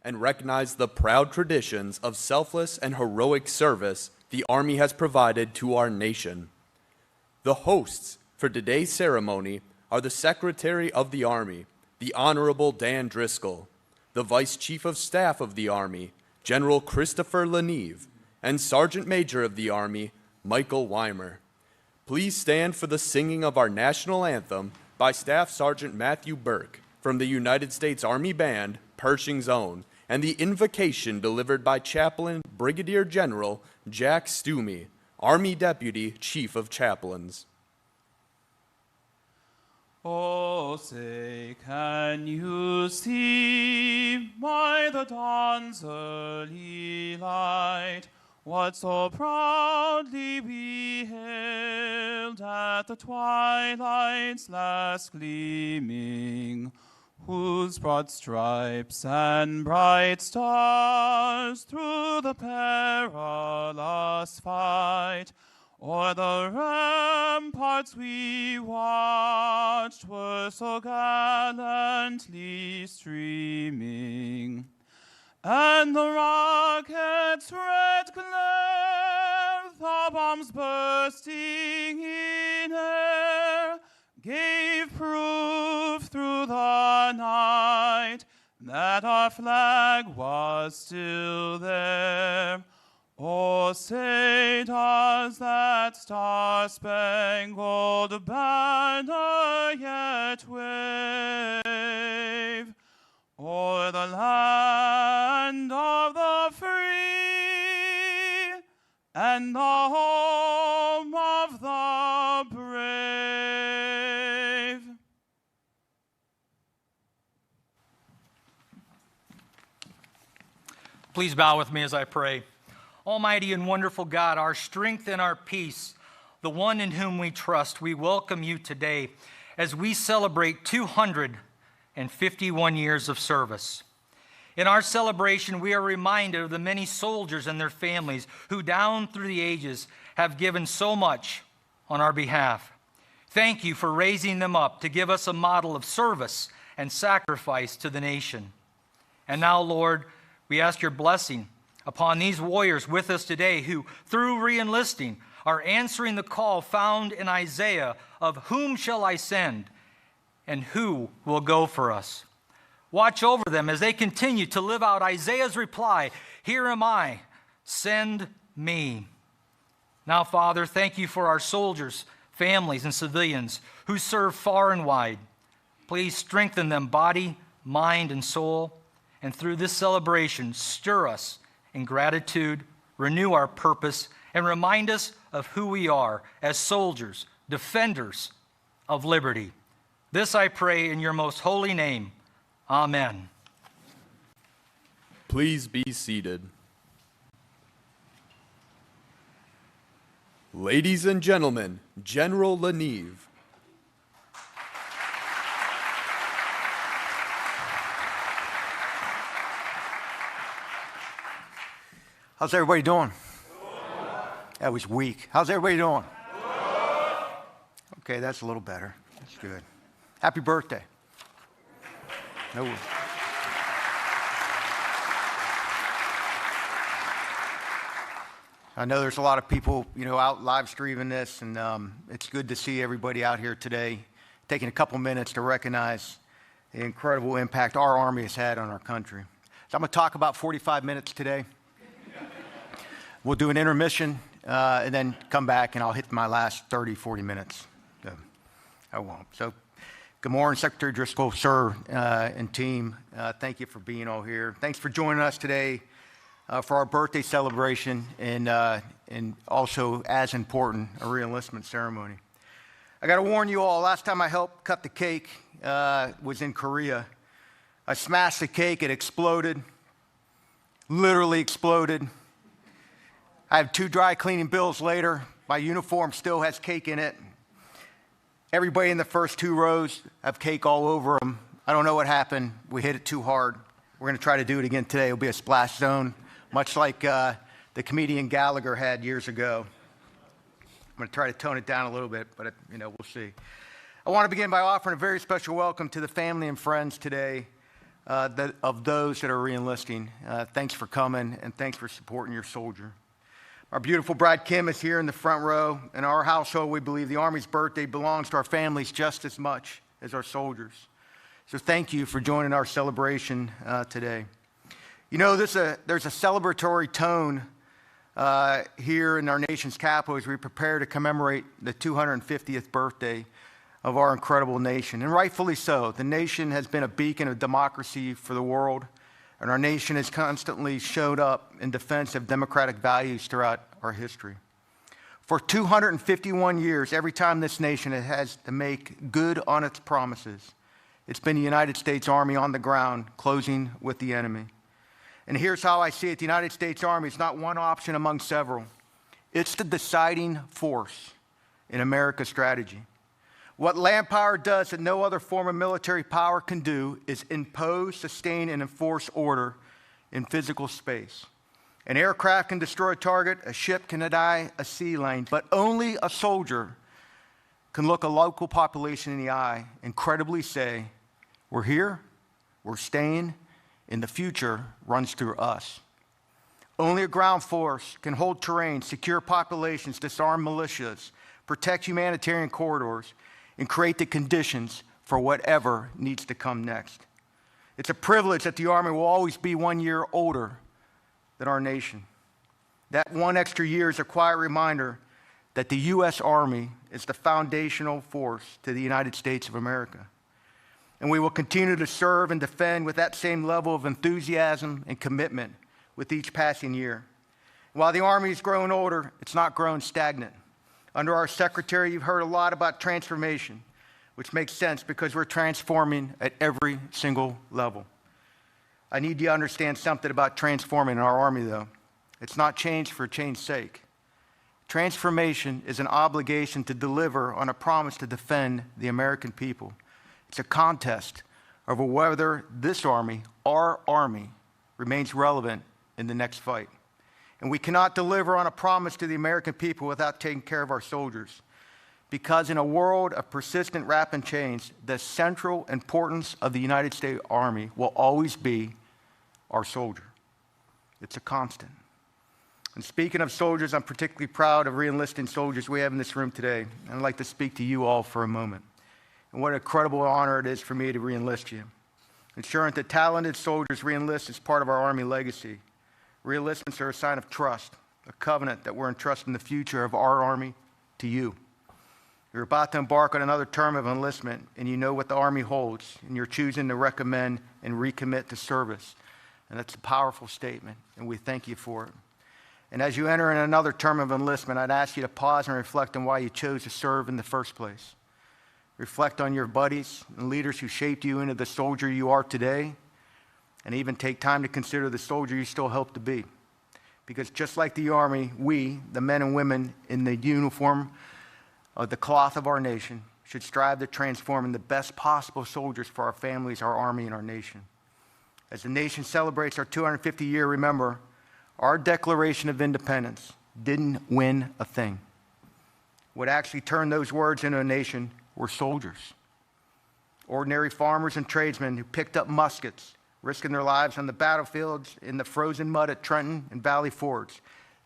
and recognize the proud traditions of selfless and heroic service the Army has provided to our nation. The hosts for today's ceremony are the Secretary of the Army, the Honorable Dan Driscoll, the Vice Chief of Staff of the Army, General Christopher Leneve, and Sergeant Major of the Army, Michael Weimer. Please stand for the singing of our national anthem by Staff Sergeant Matthew Burke from the United States Army Band, Pershing's Own, and the invocation delivered by Chaplain Brigadier General Jack Stumey, Army Deputy Chief of Chaplains. Oh, say, can you see by the dawn's early light what so proudly we hailed at the twilight's last gleaming, whose broad stripes and bright stars through the perilous fight o'er the ramparts we watched were so gallantly streaming, and the rocket's red glare, the bombs bursting in air, gave proof through the night that our flag was still there. Oh, say does that star-spangled banner yet wave o'er the land of the free and the home of the brave? Please bow with me as I pray. Almighty and wonderful God, our strength and our peace, the one in whom we trust, we welcome you today as we celebrate 251 years of service. In our celebration, we are reminded of the many soldiers and their families who down through the ages have given so much on our behalf. Thank you for raising them up to give us a model of service and sacrifice to the nation. And now, Lord, we ask your blessing upon these warriors with us today who, through re-enlisting, are answering the call found in Isaiah of whom shall I send and who will go for us. Watch over them as they continue to live out Isaiah's reply, here am I, send me. Now, Father, thank you for our soldiers, families, and civilians who serve far and wide. Please strengthen them body, mind, and soul, and through this celebration, stir us in gratitude, renew our purpose, and remind us of who we are as soldiers, defenders of liberty. This I pray in your most holy name. Amen. Please be seated. Ladies and gentlemen, General Leneve. How's everybody doing? That was weak. How's everybody doing? Okay, that's a little better. That's good. Happy birthday. No. I know there's a lot of people, out live streaming this, and it's good to see everybody out here today, taking a couple minutes to recognize the incredible impact our Army has had on our country. So I'm going to talk about 45 minutes today. We'll do an intermission and then come back, and I'll hit my last 30, 40 minutes. So I won't. So good morning, Secretary Driscoll, sir, and team. Thank you for being all here. Thanks for joining us today for our birthday celebration and also, as important, a re-enlistment ceremony. I got to warn you all, last time I helped cut the cake was in Korea. I smashed the cake, it exploded, literally exploded. I have 2 dry cleaning bills later. My uniform still has cake in it. Everybody in the first 2 rows have cake all over them. I don't know what happened. We hit it too hard. We're going to try to do it again today. It'll be a splash zone, much like the comedian Gallagher had years ago. I'm going to try to tone it down a little bit, but we'll see. I want to begin by offering a very special welcome to the family and friends today of those that are re-enlisting. Thanks for coming, and thanks for supporting your soldier. Our beautiful bride Kim is here in the front row. In our household, we believe the Army's birthday belongs to our families just as much as our soldiers. So thank you for joining our celebration today. You know, there's a celebratory tone here in our nation's capital as we prepare to commemorate the 250th birthday of our incredible nation, and rightfully so. The nation has been a beacon of democracy for the world, and our nation has constantly showed up in defense of democratic values throughout our history. For 251 years, every time this nation has to make good on its promises, it's been the United States Army on the ground, closing with the enemy. And here's how I see it. The United States Army is not one option among several. It's the deciding force in America's strategy. What land power does that no other form of military power can do is impose, sustain, and enforce order in physical space. An aircraft can destroy a target, a ship can deny a sea lane, but only a soldier can look a local population in the eye and credibly say, we're here, we're staying, and the future runs through us. Only a ground force can hold terrain, secure populations, disarm militias, protect humanitarian corridors, and create the conditions for whatever needs to come next. It's a privilege that the Army will always be 1 year older than our nation. That one extra year is a quiet reminder that the U.S. Army is the foundational force to the United States of America. And we will continue to serve and defend with that same level of enthusiasm and commitment with each passing year. While the Army is growing older, it's not growing stagnant. Under our Secretary, you've heard a lot about transformation, which makes sense because we're transforming at every single level. I need you to understand something about transforming in our Army, though. It's not change for change's sake. Transformation is an obligation to deliver on a promise to defend the American people. It's a contest over whether this Army, our Army, remains relevant in the next fight. And we cannot deliver on a promise to the American people without taking care of our soldiers. Because in a world of persistent rapid change, the central importance of the United States Army will always be our soldier. It's a constant. And speaking of soldiers, I'm particularly proud of re-enlisting soldiers we have in this room today. And I'd like to speak to you all for a moment. And what an incredible honor it is for me to re-enlist you. Ensuring that talented soldiers re-enlist is part of our Army legacy. Re-enlistments are a sign of trust, a covenant that we're entrusting the future of our Army to you. You're about to embark on another term of enlistment, and you know what the Army holds, and you're choosing to recommend and recommit to service. And that's a powerful statement, and we thank you for it. And as you enter in another term of enlistment, I'd ask you to pause and reflect on why you chose to serve in the first place. Reflect on your buddies and leaders who shaped you into the soldier you are today, and even take time to consider the soldier you still hope to be. Because just like the Army, we, the men and women in the uniform of the cloth of our nation, should strive to transform into the best possible soldiers for our families, our Army, and our nation. As the nation celebrates our 250th year, remember, our Declaration of Independence didn't win a thing. What actually turned those words into a nation were soldiers. Ordinary farmers and tradesmen who picked up muskets, risking their lives on the battlefields in the frozen mud at Trenton and Valley Forge.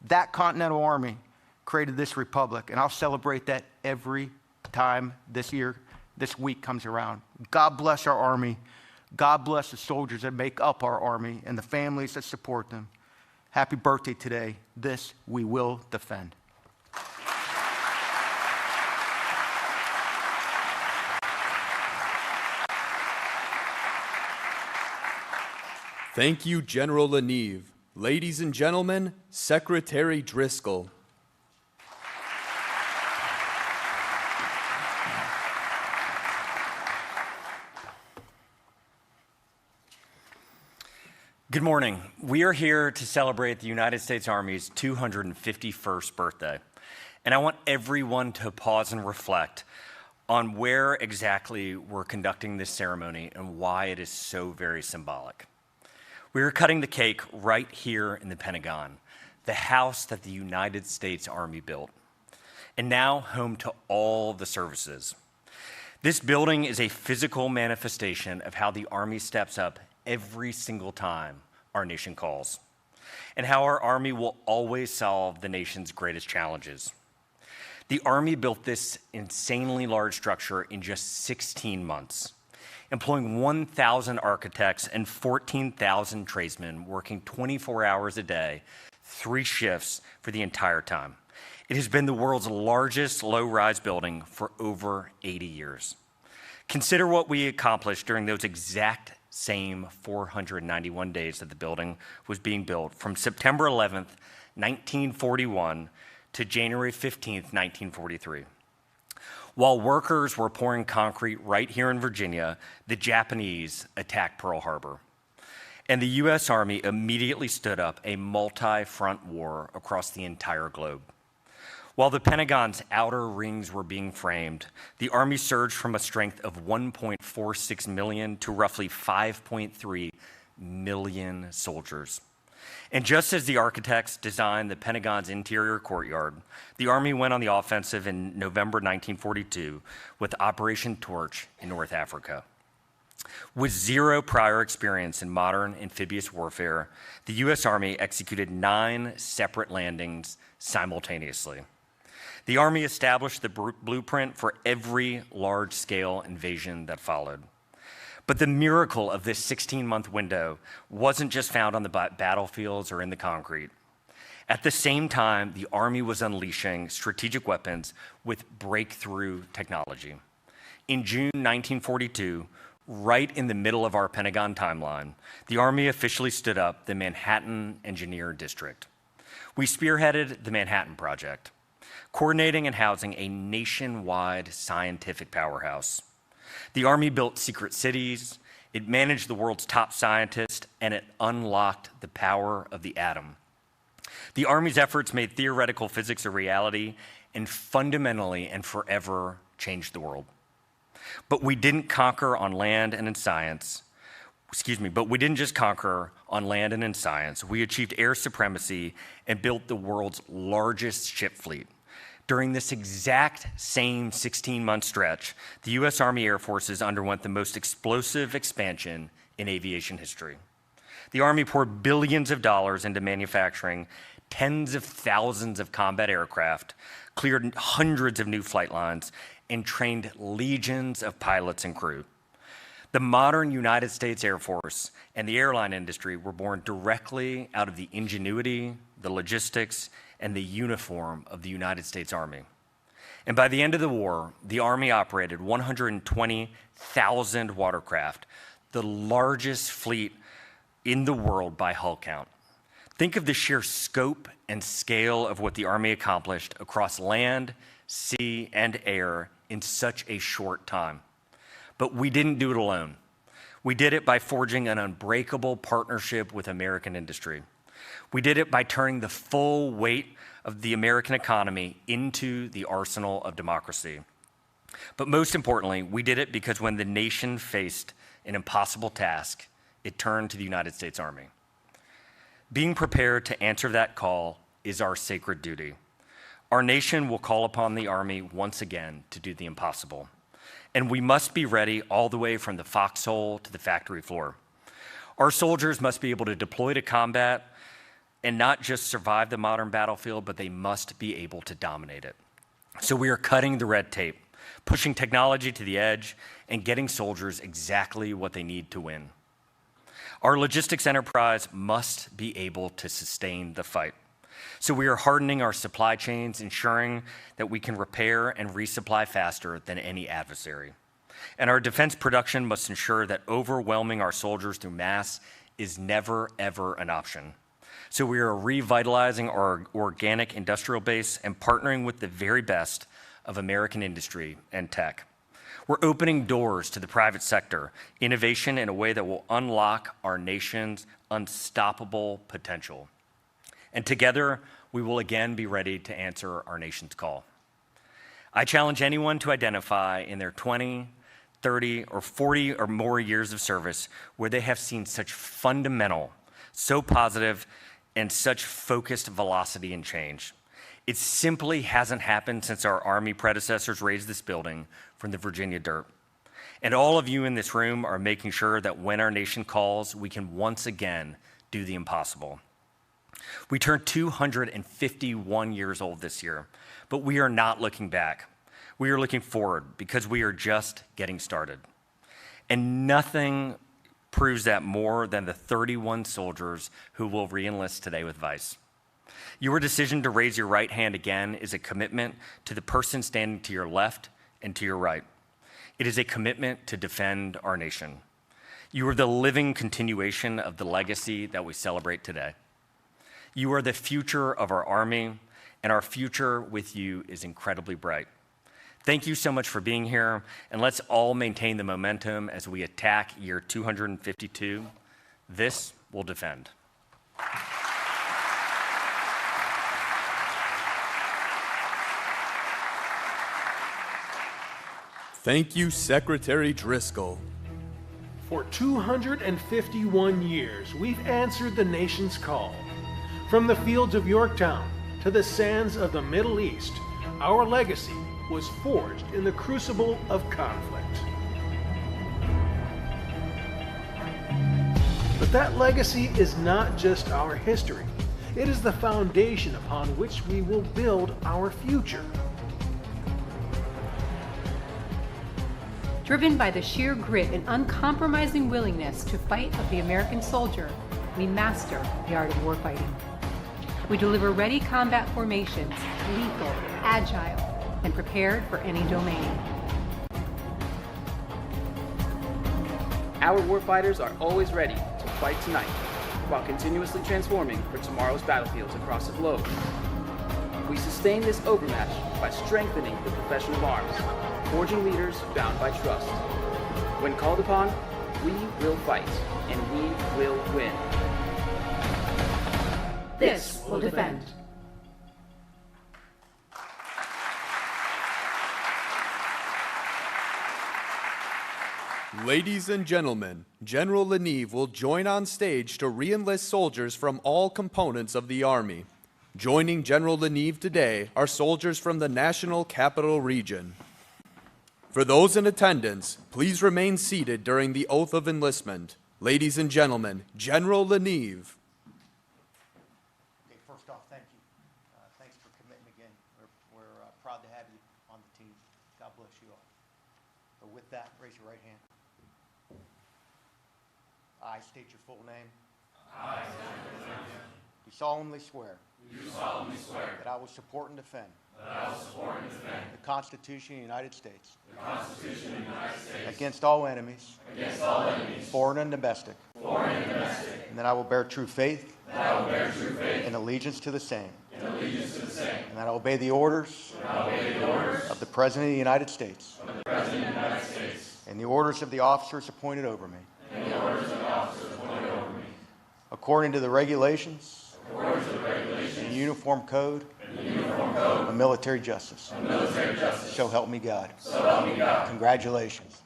That Continental Army created this republic, and I'll celebrate that every time this week comes around. God bless our Army. God bless the soldiers that make up our Army and the families that support them. Happy birthday today. This we will defend. Thank you, General Leneve. Ladies and gentlemen, Secretary Driscoll. Good morning. We are here to celebrate the United States Army's 251st birthday. And I want everyone to pause and reflect on where exactly we're conducting this ceremony and why it is so very symbolic. We are cutting the cake right here in the Pentagon, the house that the United States Army built, and now home to all the services. This building is a physical manifestation of how the Army steps up every single time our nation calls, and how our Army will always solve the nation's greatest challenges. The Army built this insanely large structure in just 16 months, employing 1,000 architects and 14,000 tradesmen working 24 hours a day, 3 shifts for the entire time. It has been the world's largest low-rise building for over 80 years. Consider what we accomplished during those exact same 491 days that the building was being built, from September 11th, 1941 to January 15th, 1943. While workers were pouring concrete right here in Virginia, the Japanese attacked Pearl Harbor. And the U.S. Army immediately stood up a multi-front war across the entire globe. While the Pentagon's outer rings were being framed, the Army surged from a strength of 1.46 million to roughly 5.3 million soldiers. And just as the architects designed the Pentagon's interior courtyard, the Army went on the offensive in November 1942 with Operation Torch in North Africa. With zero prior experience in modern amphibious warfare, the U.S. Army executed 9 separate landings simultaneously. The Army established the blueprint for every large-scale invasion that followed. But the miracle of this 16-month window wasn't just found on the battlefields or in the concrete. At the same time, the Army was unleashing strategic weapons with breakthrough technology. In June 1942, right in the middle of our Pentagon timeline, the Army officially stood up the Manhattan Engineer District. We spearheaded the Manhattan Project, coordinating and housing a nationwide scientific powerhouse. The Army built secret cities, it managed the world's top scientists, and it unlocked the power of the atom. The Army's efforts made theoretical physics a reality and fundamentally and forever changed the world. But we didn't conquer on land and in science. But we didn't just conquer on land and in science. We achieved air supremacy and built the world's largest ship fleet. During this exact same 16-month stretch, the U.S. Army Air Forces underwent the most explosive expansion in aviation history. The Army poured billions of dollars into manufacturing tens of thousands of combat aircraft, cleared hundreds of new flight lines, and trained legions of pilots and crew. The modern United States Air Force and the airline industry were born directly out of the ingenuity, the logistics, and the uniform of the United States Army. And by the end of the war, the Army operated 120,000 watercraft, the largest fleet in the world by hull count. Think of the sheer scope and scale of what the Army accomplished across land, sea, and air in such a short time. But we didn't do it alone. We did it by forging an unbreakable partnership with American industry. We did it by turning the full weight of the American economy into the arsenal of democracy. But most importantly, we did it because when the nation faced an impossible task, it turned to the United States Army. Being prepared to answer that call is our sacred duty. Our nation will call upon the Army once again to do the impossible. And we must be ready all the way from the foxhole to the factory floor. Our soldiers must be able to deploy to combat and not just survive the modern battlefield, but they must be able to dominate it. So we are cutting the red tape, pushing technology to the edge, and getting soldiers exactly what they need to win. Our logistics enterprise must be able to sustain the fight. So we are hardening our supply chains, ensuring that we can repair and resupply faster than any adversary. And our defense production must ensure that overwhelming our soldiers through mass is never, ever an option. So we are revitalizing our organic industrial base and partnering with the very best of American industry and tech. We're opening doors to the private sector, innovation in a way that will unlock our nation's unstoppable potential. And together, we will again be ready to answer our nation's call. I challenge anyone to identify in their 20, 30, or 40 or more years of service where they have seen such fundamental, so positive, and such focused velocity and change. It simply hasn't happened since our Army predecessors raised this building from the Virginia dirt. And all of you in this room are making sure that when our nation calls, we can once again do the impossible. We turned 251 years old this year, but we are not looking back. We are looking forward because we are just getting started. And nothing proves that more than the 31 soldiers who will re-enlist today with Vice. Your decision to raise your right hand again is a commitment to the person standing to your left and to your right. It is a commitment to defend our nation. You are the living continuation of the legacy that we celebrate today. You are the future of our Army, and our future with you is incredibly bright. Thank you so much for being here, and let's all maintain the momentum as we attack year 252. This will defend. Thank you, Secretary Driscoll. For 251 years, we've answered the nation's call. From the fields of Yorktown to the sands of the Middle East, our legacy was forged in the crucible of conflict. But that legacy is not just our history. It is the foundation upon which we will build our future. Driven by the sheer grit and uncompromising willingness to fight of the American soldier, we master the art of warfighting. We deliver ready combat formations, lethal, agile, and prepared for any domain. Our warfighters are always ready to fight tonight, while continuously transforming for tomorrow's battlefields across the globe. We sustain this overmatch by strengthening the profession of arms, forging leaders bound by trust. When called upon, we will fight, and we will win. This will defend. Ladies and gentlemen, General Leneve will join on stage to re-enlist soldiers from all components of the Army. Joining General Leneve today are soldiers from the National Capital Region. For those in attendance, please remain seated during the oath of enlistment. Ladies and gentlemen, General Leneve. Okay, first off, thank you. Thanks for committing again. We're proud to have you on the team. God bless you all. But with that, raise your right hand. I state your full name. I state your full name. Do solemnly swear. Do solemnly swear. That I will support and defend. That I will support and defend. The Constitution of the United States. The Constitution of the United States. Against all enemies. Against all enemies. Foreign and domestic. Foreign and domestic. And that I will bear true faith. That I will bear true faith. And allegiance to the same. And allegiance to the same. And that I will obey the orders. And I will obey the orders. Of the President of the United States. Of the President of the United States. And the orders of the officers appointed over me. And the orders of the officers appointed over me. According to the regulations. According to the regulations. And uniform code. And the uniform code. Of military justice. Of military justice. So help me God. So help me God. Congratulations.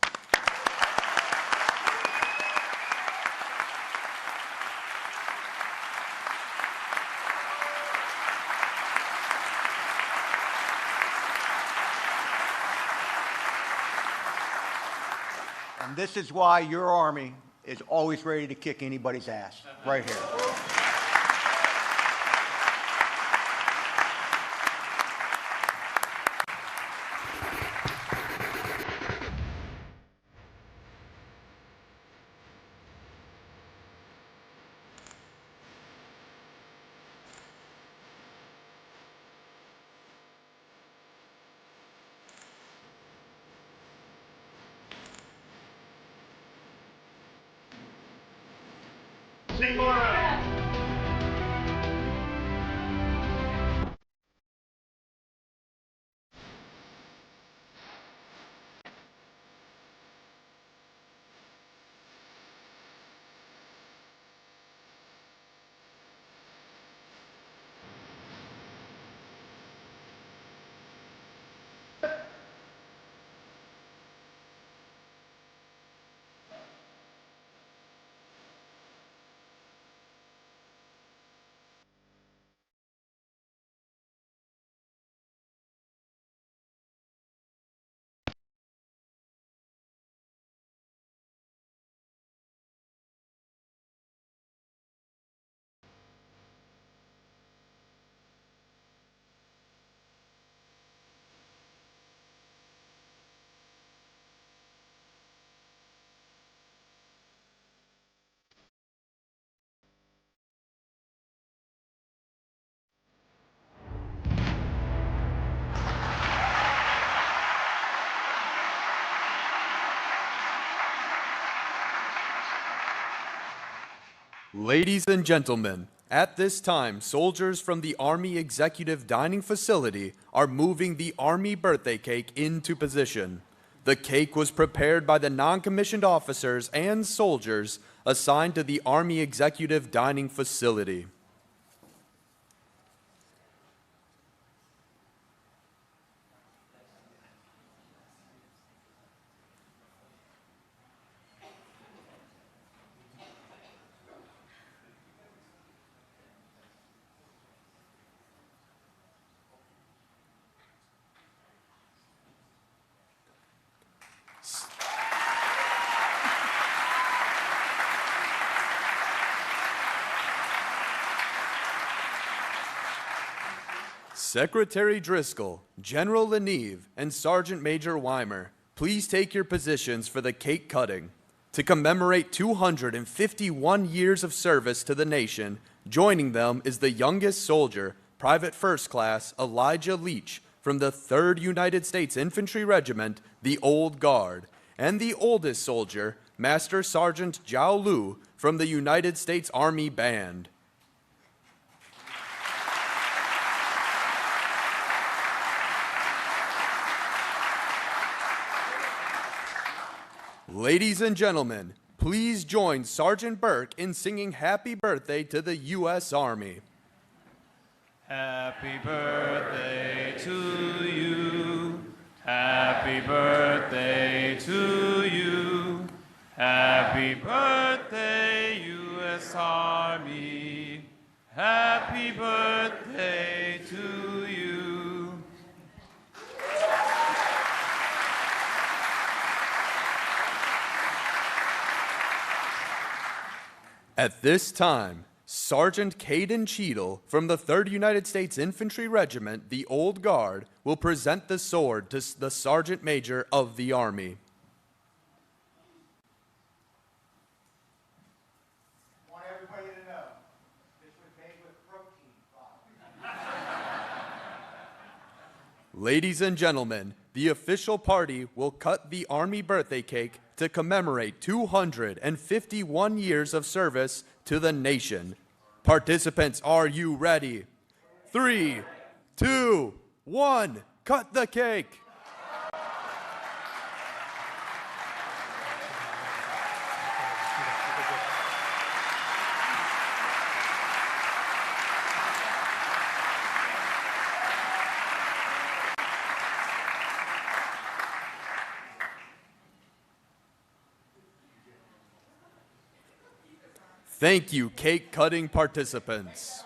And this is why your Army is always ready to kick anybody's ass, right here. Ladies and gentlemen, at this time, soldiers from the Army Executive Dining Facility are moving the Army birthday cake into position. The cake was prepared by the non-commissioned officers and soldiers assigned to the Army Executive Dining Facility. Secretary Driscoll, General Leneve, and Sergeant Major Weimer, please take your positions for the cake cutting. To commemorate 251 years of service to the nation, joining them is the youngest soldier, Private First Class Elijah Leach from the 3rd United States Infantry Regiment, the Old Guard, and the oldest soldier, Master Sergeant Jiao Lu from the United States Army Band. Ladies and gentlemen, please join Sergeant Burke in singing Happy Birthday to the U.S. Army. Happy birthday to you. Happy birthday to you. Happy birthday, U.S. Army. Happy birthday to you. At this time, Sergeant Caden Cheadle from the 3rd United States Infantry Regiment, the Old Guard, will present the sword to the Sergeant Major of the Army. I want everybody to know, this was made with protein powder. Ladies and gentlemen, the official party will cut the Army birthday cake to commemorate 251 years of service to the nation. Participants, are you ready? 3, 2, 1, cut the cake! Thank you, cake-cutting participants.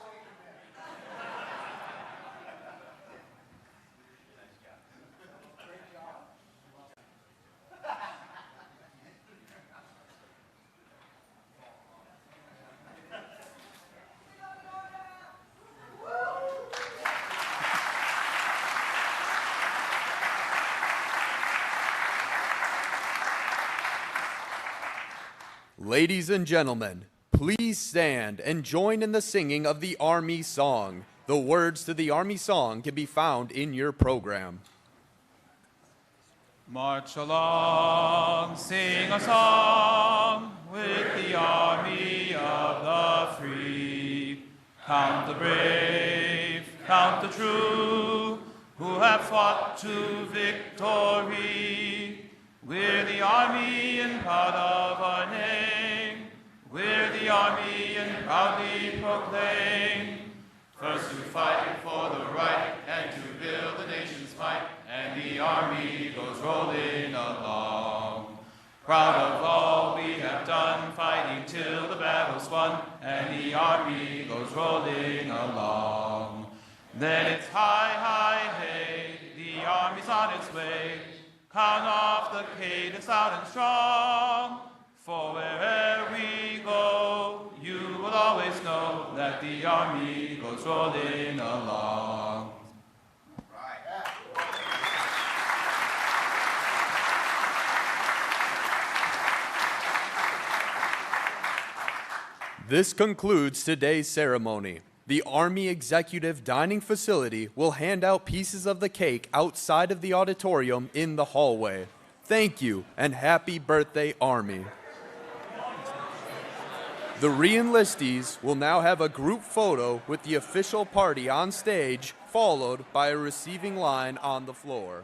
Ladies and gentlemen, please stand and join in the singing of the Army song. The words to the Army song can be found in your program. March along, sing a song with the army of the free. Count the brave, count the true, who have fought to victory. We're the army and proud of our name. We're the army and proudly proclaim. First to fight for the right and to build the nation's might, and the army goes rolling along. Proud of all we have done, fighting till the battle's won, and the army goes rolling along. Then it's hi, hi, hey, the army's on its way. Count off the cadence loud and strong. For wherever we go, you will always know that the army goes rolling along. This concludes today's ceremony. The Army Executive Dining Facility will hand out pieces of the cake outside of the auditorium in the hallway. Thank you, and happy birthday, Army. The re-enlistees will now have a group photo with the official party on stage, followed by a receiving line on the floor.